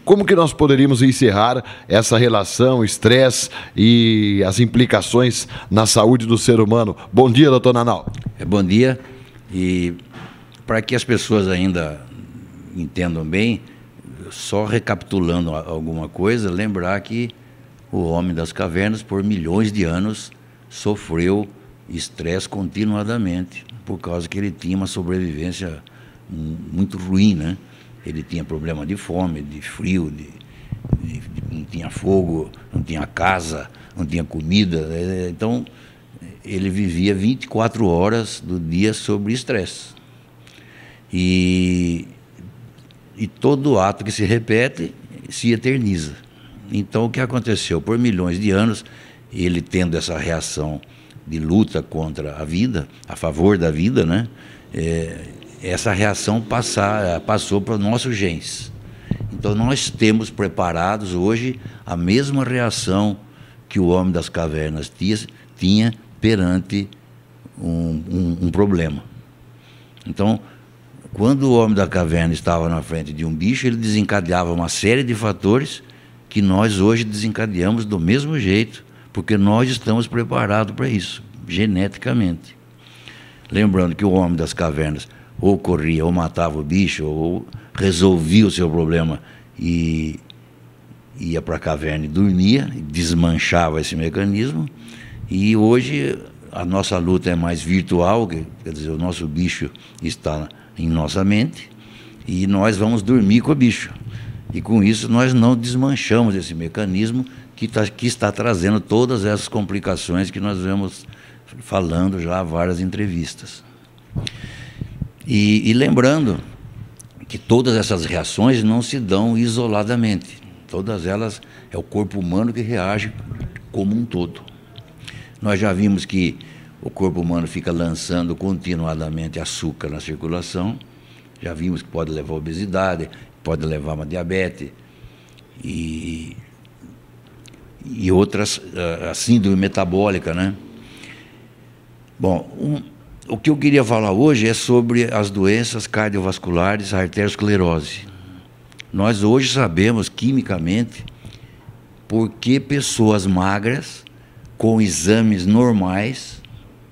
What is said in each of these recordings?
Como que nós poderíamos encerrar essa relação, estresse e as implicações na saúde do ser humano? Bom dia, doutor Nanal. Bom dia. E para que as pessoas ainda entendam bem, só recapitulando alguma coisa, lembrar que o homem das cavernas, por milhões de anos, sofreu estresse continuadamente, por causa que ele tinha uma sobrevivência muito ruim, né? Ele tinha problema de fome, de frio, não tinha fogo, não tinha casa, não tinha comida. Então, ele vivia 24 horas do dia sob estresse. E todo ato que se repete se eterniza. Então, o que aconteceu? Por milhões de anos, ele tendo essa reação de luta contra a vida, a favor da vida, né? Essa reação passou para os nossos genes. Então, nós temos preparados hoje a mesma reação que o homem das cavernas tinha perante um problema. Então, quando o homem da caverna estava na frente de um bicho, ele desencadeava uma série de fatores que nós hoje desencadeamos do mesmo jeito, porque nós estamos preparados para isso, geneticamente. Lembrando que o homem das cavernas ou corria, ou matava o bicho, ou resolvia o seu problema e ia para a caverna e dormia, e desmanchava esse mecanismo. E hoje a nossa luta é mais virtual, quer dizer, o nosso bicho está em nossa mente e nós vamos dormir com o bicho. E com isso nós não desmanchamos esse mecanismo que está trazendo todas essas complicações que nós vemos falando já há várias entrevistas. E lembrando que todas essas reações não se dão isoladamente. Todas elas é o corpo humano que reage como um todo. Nós já vimos que o corpo humano fica lançando continuadamente açúcar na circulação. Já vimos que pode levar a obesidade, pode levar a uma diabetes e outras, a síndrome metabólica, né? Bom, o que eu queria falar hoje é sobre as doenças cardiovasculares, a arteriosclerose. Nós hoje sabemos, quimicamente, por que pessoas magras, com exames normais,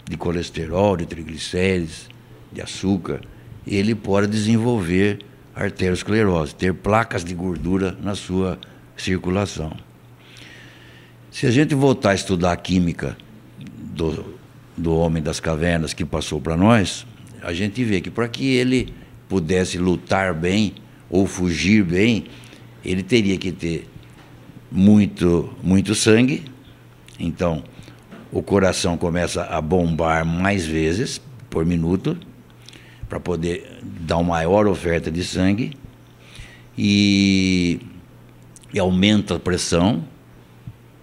de colesterol, de triglicérides, de açúcar, ele pode desenvolver arteriosclerose, ter placas de gordura na sua circulação. Se a gente voltar a estudar a química do homem das cavernas que passou para nós, a gente vê que para que ele pudesse lutar bem ou fugir bem, ele teria que ter muito sangue. Então, o coração começa a bombar mais vezes por minuto para poder dar uma maior oferta de sangue e aumenta a pressão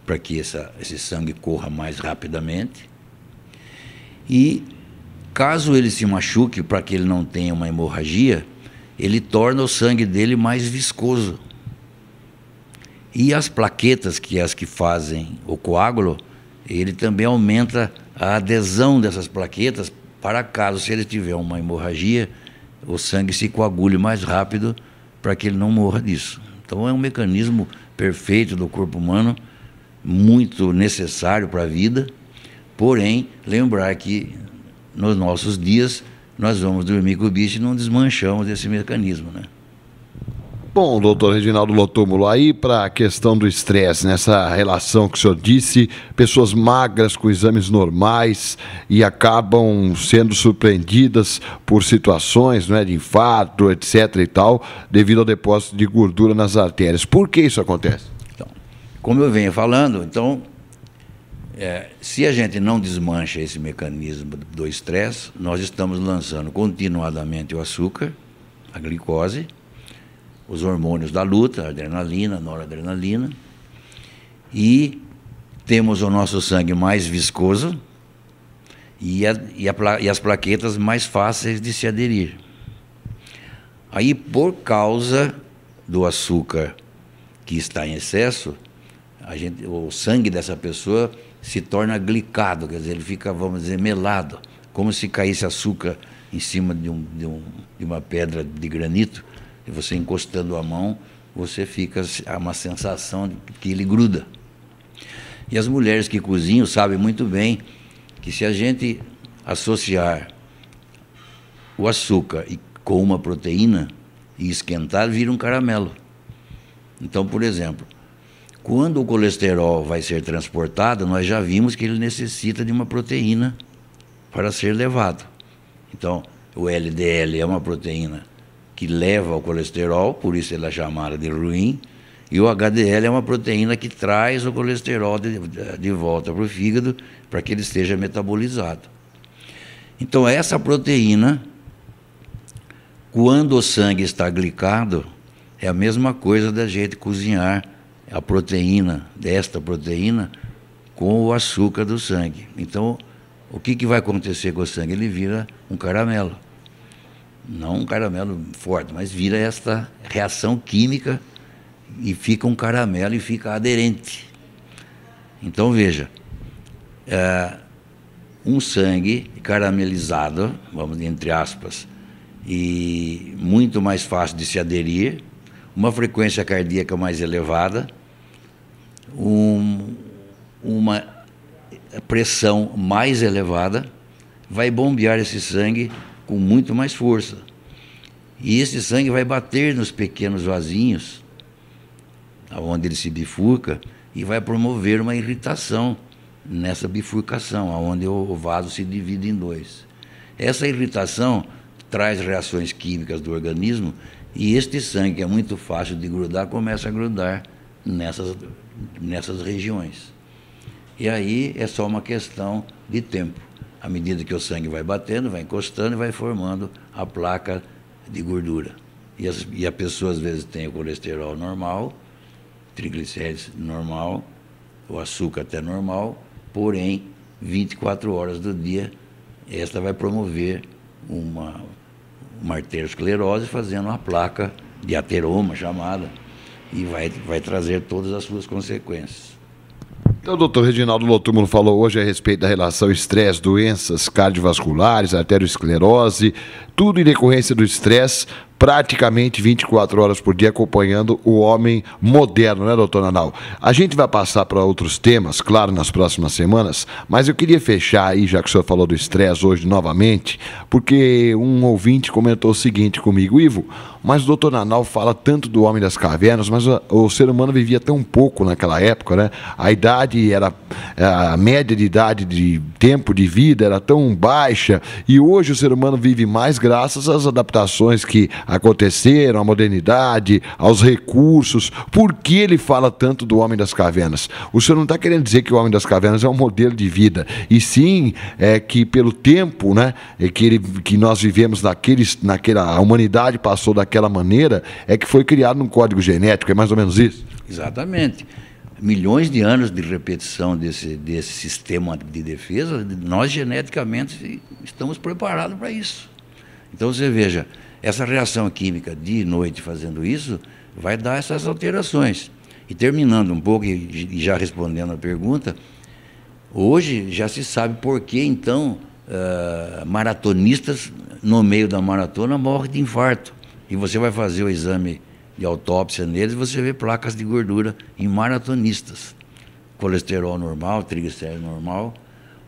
para que esse sangue corra mais rapidamente. E caso ele se machuque, para que ele não tenha uma hemorragia, ele torna o sangue dele mais viscoso. E as plaquetas, que é as que fazem o coágulo, ele também aumenta a adesão dessas plaquetas para caso, se ele tiver uma hemorragia, o sangue se coagule mais rápido para que ele não morra disso. Então é um mecanismo perfeito do corpo humano, muito necessário para a vida. Porém, lembrar que nos nossos dias nós vamos dormir com o bicho e não desmanchamos esse mecanismo, né? Bom, doutor Reginaldo Lotúmulo, aí para a questão do estresse, nessa relação que o senhor disse, pessoas magras com exames normais e acabam sendo surpreendidas por situações, né, de infarto, etc. e tal, devido ao depósito de gordura nas artérias. Por que isso acontece? Então, como eu venho falando, então, se a gente não desmancha esse mecanismo do estresse, nós estamos lançando continuadamente o açúcar, a glicose, os hormônios da luta, a adrenalina, a noradrenalina, e temos o nosso sangue mais viscoso e as plaquetas mais fáceis de se aderir. Aí, por causa do açúcar que está em excesso, o sangue dessa pessoa se torna glicado, quer dizer, ele fica, vamos dizer, melado, como se caísse açúcar em cima de uma pedra de granito, e você encostando a mão, você fica a uma sensação de que ele gruda. E as mulheres que cozinham sabem muito bem que se a gente associar o açúcar com uma proteína e esquentar, vira um caramelo. Então, por exemplo, quando o colesterol vai ser transportado, nós já vimos que ele necessita de uma proteína para ser levado. Então, o LDL é uma proteína que leva o colesterol, por isso ela é chamada de ruim, e o HDL é uma proteína que traz o colesterol de volta para o fígado para que ele esteja metabolizado. Então, essa proteína, quando o sangue está glicado, é a mesma coisa da gente cozinhar a proteína, desta proteína, com o açúcar do sangue. Então, o que vai acontecer com o sangue? Ele vira um caramelo. Não um caramelo forte, mas vira esta reação química e fica um caramelo e fica aderente. Então, veja, um sangue caramelizado, vamos entre aspas, e muito mais fácil de se aderir, uma frequência cardíaca mais elevada, uma pressão mais elevada, vai bombear esse sangue com muito mais força. E esse sangue vai bater nos pequenos vasinhos, onde ele se bifurca, e vai promover uma irritação nessa bifurcação, onde o vaso se divide em dois. Essa irritação traz reações químicas do organismo, e este sangue, que é muito fácil de grudar, começa a grudar nessas regiões. E aí é só uma questão de tempo. À medida que o sangue vai batendo, vai encostando e vai formando a placa de gordura. E a pessoa, às vezes, tem o colesterol normal, triglicérides normal, o açúcar até normal, porém, 24 horas do dia, esta vai promover uma arteriosclerose, fazendo uma placa de ateroma chamada, e vai trazer todas as suas consequências. Então, o doutor Reginaldo Lotúmulo falou hoje a respeito da relação estresse, doenças cardiovasculares, arteriosclerose, tudo em decorrência do estresse, praticamente 24 horas por dia, acompanhando o homem moderno, né, doutor Nanau? A gente vai passar para outros temas, claro, nas próximas semanas, mas eu queria fechar aí, já que o senhor falou do estresse hoje novamente, porque um ouvinte comentou o seguinte comigo: Ivo, mas o doutor Nanau fala tanto do homem das cavernas, mas o ser humano vivia tão pouco naquela época, né? A idade a média de idade, de tempo de vida era tão baixa, e hoje o ser humano vive mais graças às adaptações que aconteceram, à modernidade, aos recursos. Por que ele fala tanto do homem das cavernas? O senhor não está querendo dizer que o homem das cavernas é um modelo de vida, e sim que pelo tempo, né, que nós vivemos a humanidade passou daquela maneira, é que foi criado um código genético, é mais ou menos isso? Exatamente. Milhões de anos de repetição desse sistema de defesa, nós geneticamente estamos preparados para isso. Então você veja, essa reação química dia e noite fazendo isso, vai dar essas alterações. E terminando um pouco, e já respondendo a pergunta, hoje já se sabe por que, então, maratonistas, no meio da maratona, morrem de infarto. E você vai fazer o exame de autópsia neles, você vê placas de gordura em maratonistas. Colesterol normal, triglicérides normal.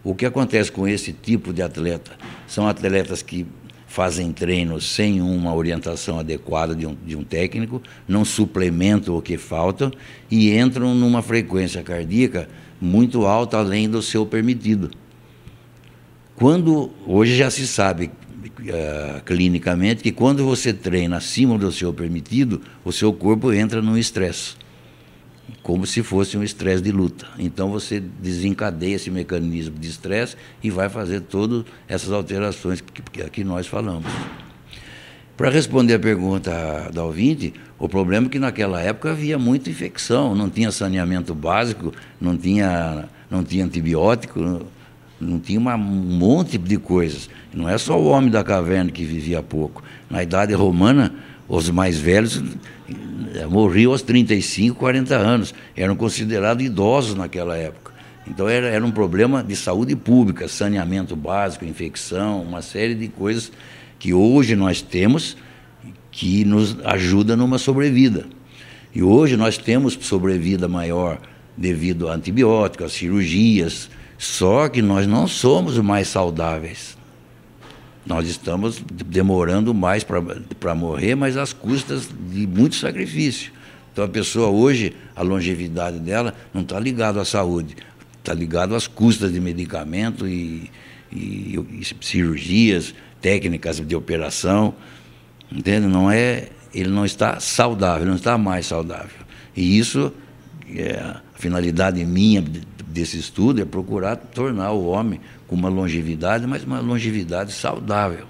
O que acontece com esse tipo de atleta? São atletas que fazem treinos sem uma orientação adequada de um técnico, não suplementam o que falta e entram numa frequência cardíaca muito alta, além do seu permitido. Hoje já se sabe clinicamente que quando você treina acima do seu permitido, o seu corpo entra num estresse, como se fosse um estresse de luta. Então você desencadeia esse mecanismo de estresse e vai fazer todas essas alterações que nós falamos. Para responder a pergunta da ouvinte, o problema é que naquela época havia muita infecção, não tinha saneamento básico, não tinha antibiótico, não tinha um monte de coisas. Não é só o homem da caverna que vivia pouco. Na idade romana, os mais velhos morriam aos 35, 40 anos. Eram considerados idosos naquela época. Então era um problema de saúde pública, saneamento básico, infecção, uma série de coisas que hoje nós temos que nos ajuda numa sobrevida. E hoje nós temos sobrevida maior devido a antibióticos, a cirurgias, só que nós não somos mais saudáveis. Nós estamos demorando mais para morrer, mas às custas de muito sacrifício. Então a pessoa hoje, a longevidade dela não está ligada à saúde, está ligado às custas de medicamento e cirurgias, técnicas de operação, entende? Ele não está saudável, ele não está mais saudável. E isso, a finalidade minha desse estudo é procurar tornar o homem com uma longevidade, mas uma longevidade saudável.